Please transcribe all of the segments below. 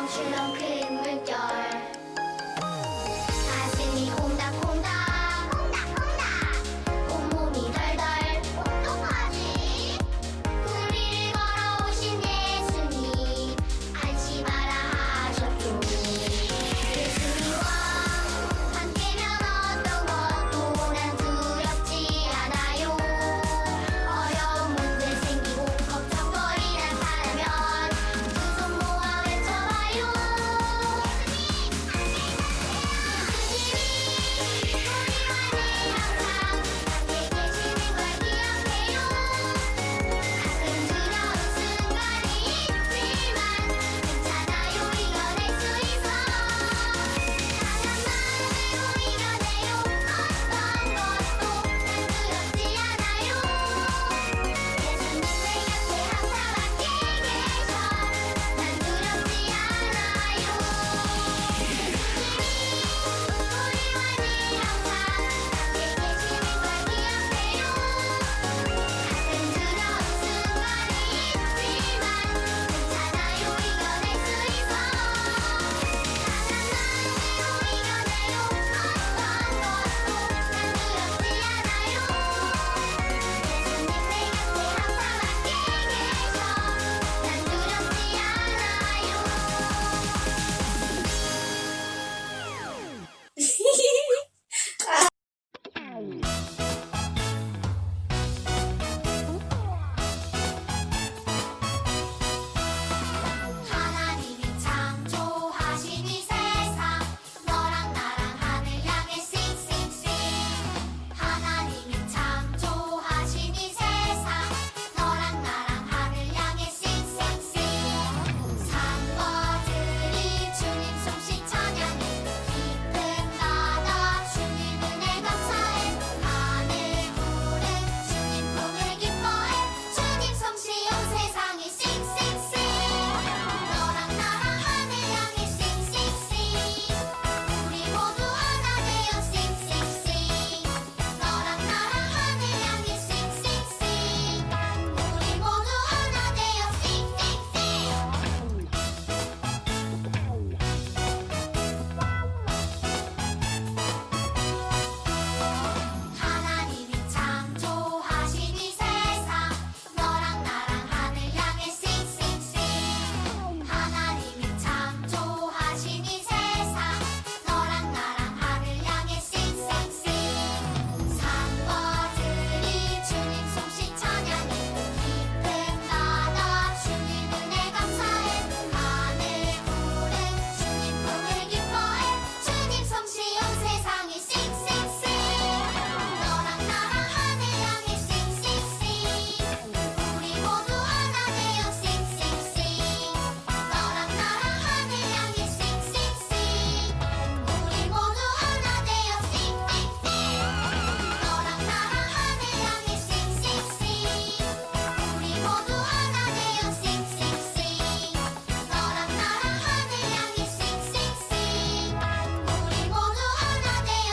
멈추던 그 물결 가슴이 콩닥콩닥 콩닥콩닥 온몸이 덜덜 어떡하지 우리를 걸어오신 예수님 안심하라 하셨죠 예수님과 함께면 어떤 것도 난 두렵지 않아요 어려운 문제 생기고 걱정거리 나타나면 두 손 모아 외쳐봐요 예수님이 우리와 늘 항상 함께 계시는 걸 기억해요 가끔 두려운 순간이 있지만 괜찮아요 이겨낼 수 있어 강한 마음으로 이겨내요 어떤 것도 난 두렵지 않아요 예수님 내 곁에 항상 함께 계셔 난 두렵지 않아요 예수님이 우리와 늘 항상 함께 계시는 걸 기억해요 가끔 두려운 순간이 있지만 괜찮아요 이겨낼 수 있어 강한 마음으로 이겨내요 어떤 것도 난 두렵지 않아요 예수님 내 곁에 항상 함께 계셔 난 두렵지 않아요 하나님이 창조하신 이 세상 너랑 나랑 하늘 향해 싱싱싱 하나님이 창조하신 이 세상 너랑 나랑 하늘 향해 싱싱싱 산버들이 주님 솜씨 찬양해 깊은 바다 주님 은혜 감사해 하늘 구름 주님 품을 기뻐해 주님 솜씨 온 세상이 싱싱싱 너랑 나랑 하늘 향해 싱싱싱 우리 모두 하나 되어 싱싱싱 너랑 나랑 하늘 향해 싱싱싱 우리 모두 하나 되어 하나님이 창조하신 이 세상 너랑 나랑 하늘 향해 싱싱싱 하나님이 창조하신 이 세상 너랑 나랑 하늘 향해 싱싱싱 산버들이 주님 솜씨 찬양해 깊은 바다 주님 은혜 감사해 하늘 구름 주님 품을 기뻐해 주님 솜씨 온 세상이 싱싱싱 너랑 나랑 하늘 향해 싱싱싱 우리 모두 하나 되어 싱싱싱 너랑 나랑 하늘 향해 싱싱싱 우리 모두 하나 되어 싱싱싱 너랑 나랑 하늘 향해 싱싱싱 우리 모두 하나 되어 싱싱싱 너랑 나랑 하늘 향해 싱싱싱 우리 모두 하나 되어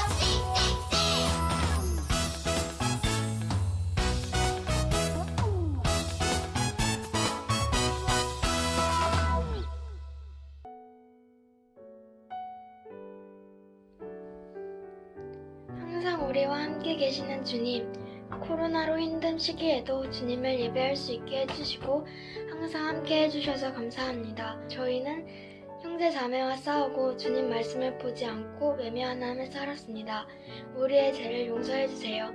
항상 우리와 함께 계시는 주님, 코로나로 힘든 시기에도 주님을 예배할 수 있게 해주시고 항상 함께 해주셔서 감사합니다. 저희는 형제 자매와 싸우고 주님 말씀을 보지 않고 외면한 함에 살았습니다. 우리의 죄를 용서해주세요.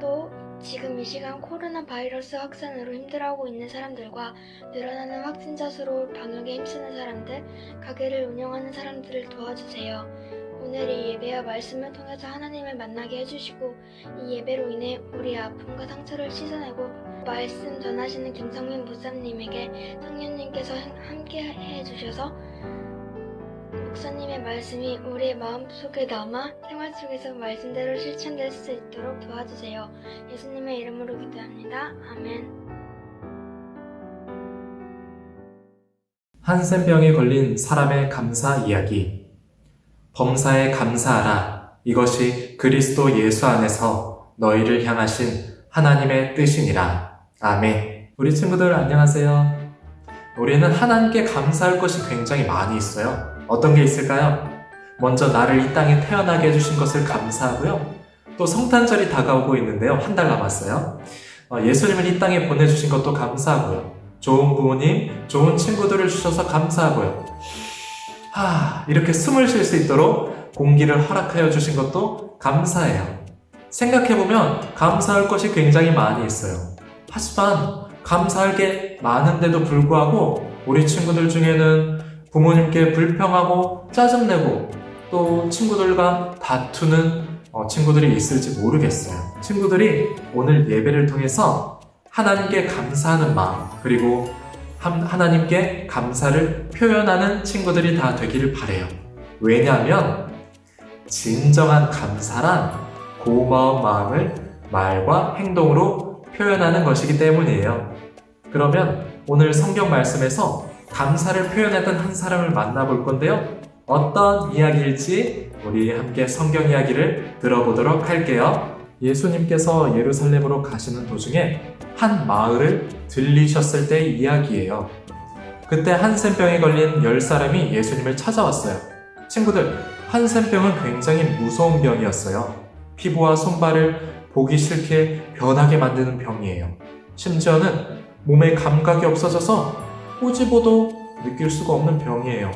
또 지금 이 시간 코로나 바이러스 확산으로 힘들어하고 있는 사람들과 늘어나는 확진자 수로 방역에 힘쓰는 사람들, 가게를 운영하는 사람들을 도와주세요. 오늘 이 예배와 말씀을 통해서 하나님을 만나게 해주시고 이 예배로 인해 우리의 아픔과 상처를 씻어내고 말씀 전하시는 김성민 목사님에게 성령님께서 함께 해주셔서 목사님의 말씀이 우리의 마음속에 남아 생활 속에서 말씀대로 실천될 수 있도록 도와주세요. 예수님의 이름으로 기도합니다. 아멘. 한센병에 걸린 사람의 감사 이야기. 범사에 감사하라. 이것이 그리스도 예수 안에서 너희를 향하신 하나님의 뜻이니라. 아멘. 우리 친구들 안녕하세요. 우리는 하나님께 감사할 것이 굉장히 많이 있어요. 어떤 게 있을까요? 먼저 나를 이 땅에 태어나게 해주신 것을 감사하고요. 또 성탄절이 다가오고 있는데요. 한 달 남았어요. 예수님을 이 땅에 보내주신 것도 감사하고요. 좋은 부모님, 좋은 친구들을 주셔서 감사하고요. 이렇게 숨을 쉴 수 있도록 공기를 허락하여 주신 것도 감사해요. 생각해보면 감사할 것이 굉장히 많이 있어요. 하지만 감사할 게 많은데도 불구하고 우리 친구들 중에는 부모님께 불평하고 짜증내고 또 친구들과 다투는 친구들이 있을지 모르겠어요. 친구들이 오늘 예배를 통해서 하나님께 감사하는 마음, 그리고 하나님께 감사를 표현하는 친구들이 다 되기를 바라요. 왜냐하면 진정한 감사란 고마운 마음을 말과 행동으로 표현하는 것이기 때문이에요. 그러면 오늘 성경 말씀에서 감사를 표현했던 한 사람을 만나볼 건데요. 어떤 이야기일지 우리 함께 성경 이야기를 들어보도록 할게요. 예수님께서 예루살렘으로 가시는 도중에 한 마을을 들리셨을 때의 이야기예요. 그때 한센병에 걸린 10사람이 예수님을 찾아왔어요. 친구들, 한센병은 굉장히 무서운 병이었어요. 피부와 손발을 보기 싫게 변하게 만드는 병이에요. 심지어는 몸에 감각이 없어져서 꼬집어도 느낄 수가 없는 병이에요.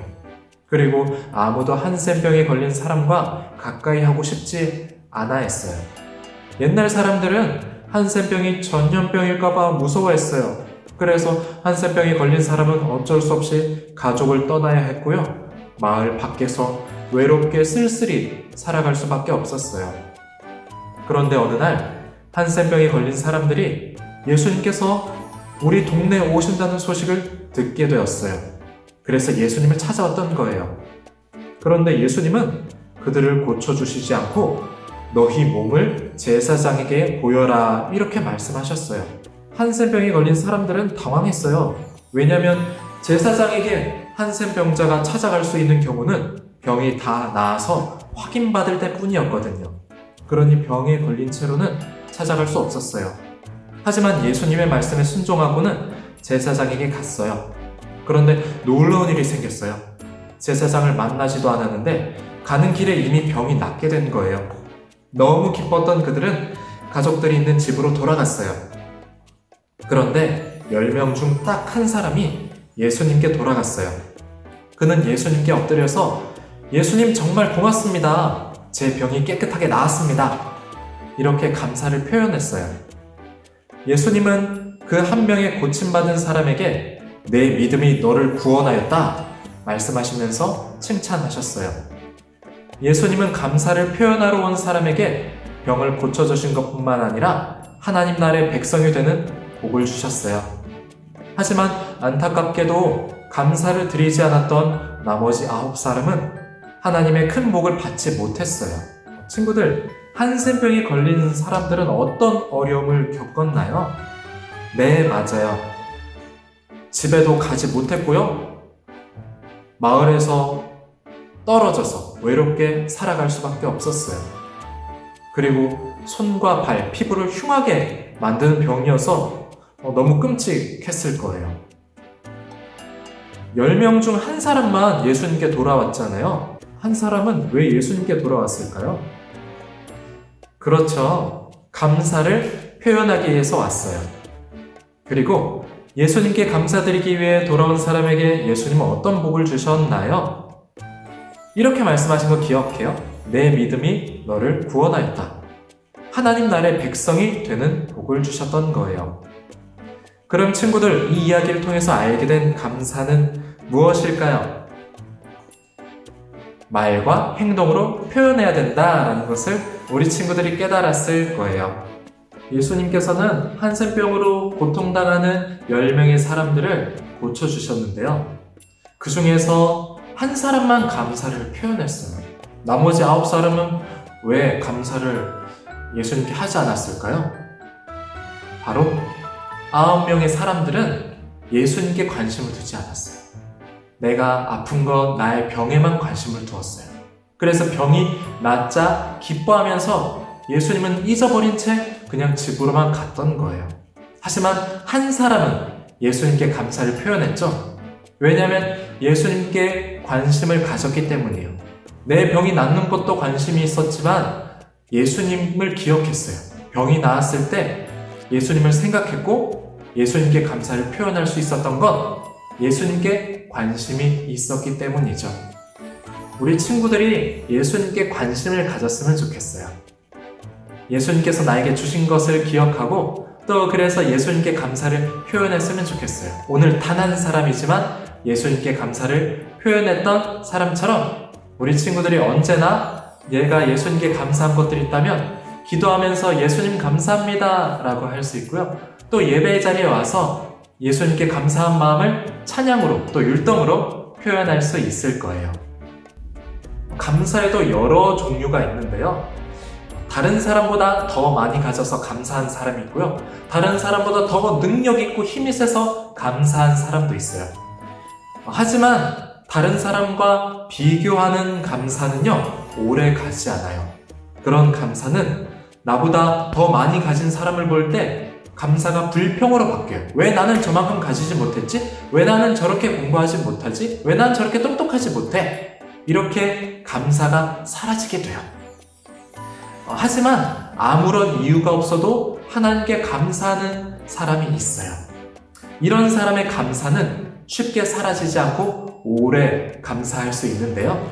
그리고 아무도 한센병에 걸린 사람과 가까이 하고 싶지 않아 했어요. 옛날 사람들은 한센병이 전염병일까봐 무서워했어요. 그래서 한센병에 걸린 사람은 어쩔 수 없이 가족을 떠나야 했고요. 마을 밖에서 외롭게 쓸쓸히 살아갈 수밖에 없었어요. 그런데 어느 날 한센병에 걸린 사람들이 예수님께서 우리 동네에 오신다는 소식을 듣게 되었어요. 그래서 예수님을 찾아왔던 거예요. 그런데 예수님은 그들을 고쳐주시지 않고 너희 몸을 제사장에게 보여라 이렇게 말씀하셨어요. 한센병에 걸린 사람들은 당황했어요. 왜냐하면 제사장에게 한센병자가 찾아갈 수 있는 경우는 병이 다 나아서 확인받을 때뿐이었거든요. 그러니 병에 걸린 채로는 찾아갈 수 없었어요. 하지만 예수님의 말씀에 순종하고는 제사장에게 갔어요. 그런데 놀라운 일이 생겼어요. 제사장을 만나지도 않았는데 가는 길에 이미 병이 낫게 된 거예요. 너무 기뻤던 그들은 가족들이 있는 집으로 돌아갔어요. 그런데 10명 중 딱 한 사람이 예수님께 돌아갔어요. 그는 예수님께 엎드려서 예수님 정말 고맙습니다. 제 병이 깨끗하게 나았습니다. 이렇게 감사를 표현했어요. 예수님은 그 한 명의 고침받은 사람에게 내 믿음이 너를 구원하였다 말씀하시면서 칭찬하셨어요. 예수님은 감사를 표현하러 온 사람에게 병을 고쳐주신 것뿐만 아니라 하나님 나라의 백성이 되는 복을 주셨어요. 하지만 안타깝게도 감사를 드리지 않았던 나머지 9사람은 하나님의 큰 복을 받지 못했어요. 친구들, 한센병에 걸린 사람들은 어떤 어려움을 겪었나요? 네, 맞아요. 집에도 가지 못했고요. 마을에서 떨어져서 외롭게 살아갈 수밖에 없었어요. 그리고 손과 발, 피부를 흉하게 만드는 병이어서 너무 끔찍했을 거예요. 10명 중 한 사람만 예수님께 돌아왔잖아요. 한 사람은 왜 예수님께 돌아왔을까요? 그렇죠. 감사를 표현하기 위해서 왔어요. 그리고 예수님께 감사드리기 위해 돌아온 사람에게 예수님은 어떤 복을 주셨나요? 이렇게 말씀하신 거 기억해요? 내 믿음이 너를 구원하였다. 하나님 나라의 백성이 되는 복을 주셨던 거예요. 그럼 친구들, 이 이야기를 통해서 알게 된 감사는 무엇일까요? 말과 행동으로 표현해야 된다라는 것을 우리 친구들이 깨달았을 거예요. 예수님께서는 한센병으로 고통당하는 10명의 사람들을 고쳐주셨는데요. 그 중에서 한 사람만 감사를 표현했어요. 나머지 9사람은 왜 감사를 예수님께 하지 않았을까요? 바로 9명의 사람들은 예수님께 관심을 두지 않았어요. 내가 아픈 건 나의 병에만 관심을 두었어요. 그래서 병이 낫자 기뻐하면서 예수님은 잊어버린 채 그냥 집으로만 갔던 거예요. 하지만 한 사람은 예수님께 감사를 표현했죠. 왜냐하면 예수님께 관심을 가졌기 때문이에요. 내 병이 낫는 것도 관심이 있었지만 예수님을 기억했어요. 병이 나았을 때 예수님을 생각했고 예수님께 감사를 표현할 수 있었던 건 예수님께 관심이 있었기 때문이죠. 우리 친구들이 예수님께 관심을 가졌으면 좋겠어요. 예수님께서 나에게 주신 것을 기억하고 또 그래서 예수님께 감사를 표현했으면 좋겠어요. 오늘 단 한 사람이지만 예수님께 감사를 표현했던 사람처럼 우리 친구들이 언제나 내가 예수님께 감사한 것들이 있다면 기도하면서 예수님 감사합니다 라고 할 수 있고요. 또 예배 자리에 와서 예수님께 감사한 마음을 찬양으로 또 율동으로 표현할 수 있을 거예요. 감사에도 여러 종류가 있는데요. 다른 사람보다 더 많이 가져서 감사한 사람이 있고요. 다른 사람보다 더 능력 있고 힘이 세서 감사한 사람도 있어요. 하지만 다른 사람과 비교하는 감사는요, 오래 가지 않아요. 그런 감사는 나보다 더 많이 가진 사람을 볼 때 감사가 불평으로 바뀌어요. 왜 나는 저만큼 가지지 못했지? 왜 나는 저렇게 공부하지 못하지? 왜 난 저렇게 똑똑하지 못해? 이렇게 감사가 사라지게 돼요. 하지만 아무런 이유가 없어도 하나님께 감사하는 사람이 있어요. 이런 사람의 감사는 쉽게 사라지지 않고 오래 감사할 수 있는데요.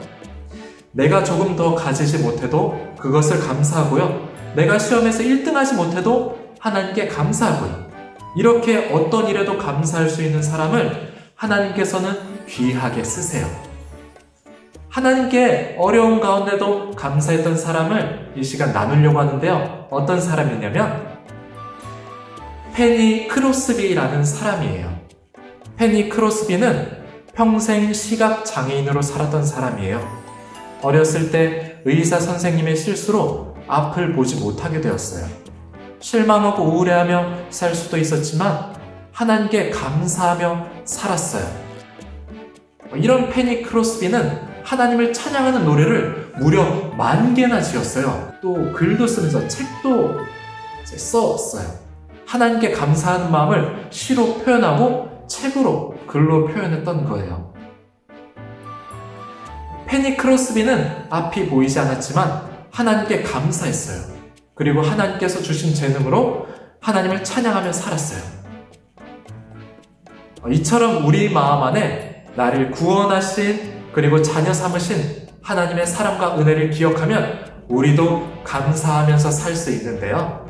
내가 조금 더 가지지 못해도 그것을 감사하고요. 내가 시험에서 1등하지 못해도 하나님께 감사하고요. 이렇게 어떤 일에도 감사할 수 있는 사람을 하나님께서는 귀하게 쓰세요. 하나님께 어려운 가운데도 감사했던 사람을 이 시간 나누려고 하는데요. 어떤 사람이냐면 페니 크로스비라는 사람이에요. 페니 크로스비는 평생 시각장애인으로 살았던 사람이에요. 어렸을 때 의사 선생님의 실수로 앞을 보지 못하게 되었어요. 실망하고 우울해하며 살 수도 있었지만 하나님께 감사하며 살았어요. 이런 페니 크로스비는 하나님을 찬양하는 노래를 무려 10,000개나 지었어요. 또 글도 쓰면서 책도 썼어요. 하나님께 감사하는 마음을 시로 표현하고 책으로 글로 표현했던 거예요. 페니 크로스비는 앞이 보이지 않았지만 하나님께 감사했어요. 그리고 하나님께서 주신 재능으로 하나님을 찬양하며 살았어요. 이처럼 우리 마음 안에 나를 구원하신 그리고 자녀 삼으신 하나님의 사랑과 은혜를 기억하면 우리도 감사하면서 살 수 있는데요.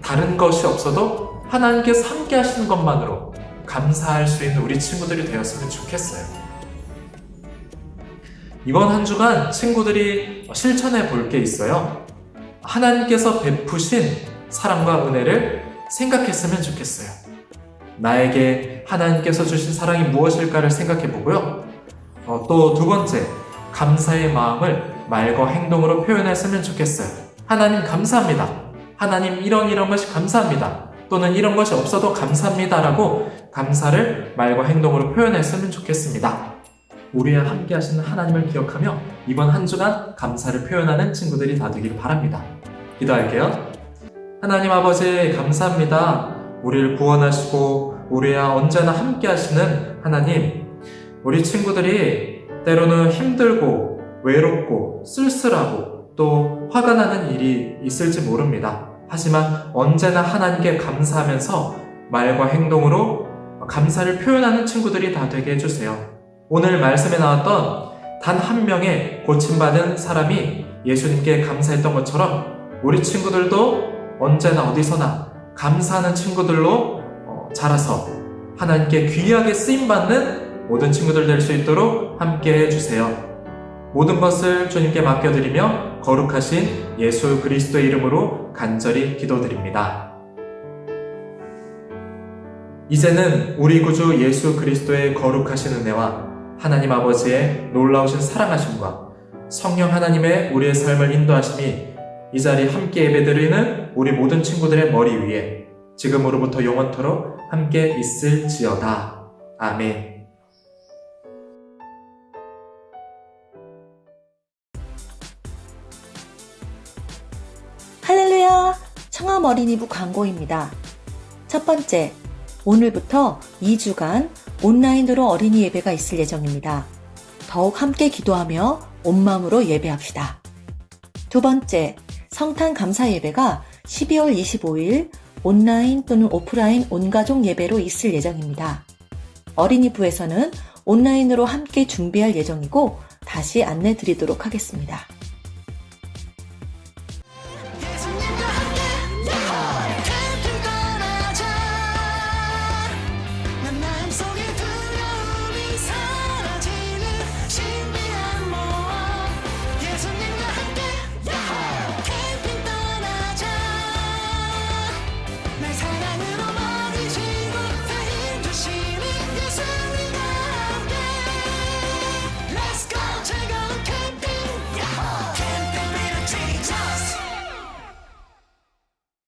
다른 것이 없어도 하나님께서 함께 하시는 것만으로 감사할 수 있는 우리 친구들이 되었으면 좋겠어요. 이번 한 주간 친구들이 실천해 볼 게 있어요. 하나님께서 베푸신 사랑과 은혜를 생각했으면 좋겠어요. 나에게 하나님께서 주신 사랑이 무엇일까를 생각해 보고요. 또 두 번째, 감사의 마음을 말과 행동으로 표현했으면 좋겠어요. 하나님 감사합니다. 하나님 이런 것이 감사합니다. 또는 이런 것이 없어도 감사합니다 라고 감사를 말과 행동으로 표현했으면 좋겠습니다. 우리와 함께 하시는 하나님을 기억하며 이번 한 주간 감사를 표현하는 친구들이 다 되길 바랍니다. 기도할게요. 하나님 아버지 감사합니다. 우리를 구원하시고 우리와 언제나 함께 하시는 하나님, 우리 친구들이 때로는 힘들고 외롭고 쓸쓸하고 또 화가 나는 일이 있을지 모릅니다. 하지만 언제나 하나님께 감사하면서 말과 행동으로 감사를 표현하는 친구들이 다 되게 해주세요. 오늘 말씀에 나왔던 단 한 명의 고침받은 사람이 예수님께 감사했던 것처럼 우리 친구들도 언제나 어디서나 감사하는 친구들로 자라서 하나님께 귀하게 쓰임받는 모든 친구들 될 수 있도록 함께 해주세요. 모든 것을 주님께 맡겨드리며 거룩하신 예수 그리스도의 이름으로 간절히 기도드립니다. 이제는 우리 구주 예수 그리스도의 거룩하신 은혜와 하나님 아버지의 놀라우신 사랑하심과 성령 하나님의 우리의 삶을 인도하심이 이 자리 함께 예배드리는 우리 모든 친구들의 머리 위에 지금으로부터 영원토록 함께 있을지어다. 아멘. 할렐루야! 청암 어린이부 광고입니다. 첫 번째, 오늘부터 2주간 온라인으로 어린이 예배가 있을 예정입니다. 더욱 함께 기도하며 온 마음으로 예배합시다. 두 번째, 성탄 감사 예배가 12월 25일 온라인 또는 오프라인 온가족 예배로 있을 예정입니다. 어린이부에서는 온라인으로 함께 준비할 예정이고 다시 안내 드리도록 하겠습니다.